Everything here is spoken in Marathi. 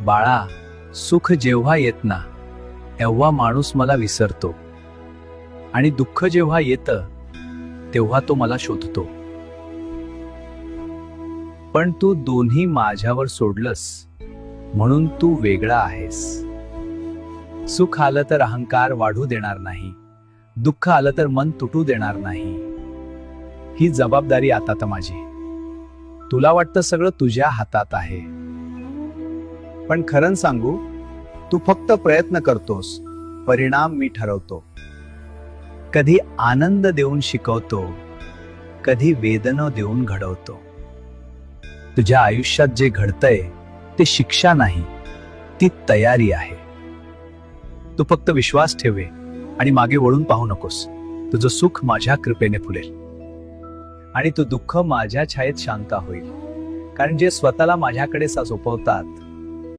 बाळा, सुख जेव्हा येत ना तेव्हा माणूस मला विसरतो, आणि दुःख जेव्हा येतं तेव्हा तो मला शोधतो. पण तू दोन्ही माझ्यावर सोडलंस म्हणून तू वेगळा आहेस. सुख आलं तर अहंकार वाढू देणार नाही, दुःख आलं तर मन तुटू देणार नाही. ही जबाबदारी आता तर माझी. तुला वाटतं सगळं तुझ्या हातात आहे, पण खरं सांगू, तू फक्त प्रयत्न करतोस, परिणाम मी ठरवतो. कधी आनंद देऊन शिकवतो, कधी वेदना देऊन घडवतो. तुझ्या आयुष्यात जे घडतंय ते शिक्षा नाही, ती तयारी आहे. तू फक्त विश्वास ठेवे आणि मागे वळून पाहू नकोस. तुझं सुख माझ्या कृपेने फुलेल आणि तू दुःख माझ्या छायेत शांत होईल. कारण जे स्वतःला माझ्याकडे सोपवतात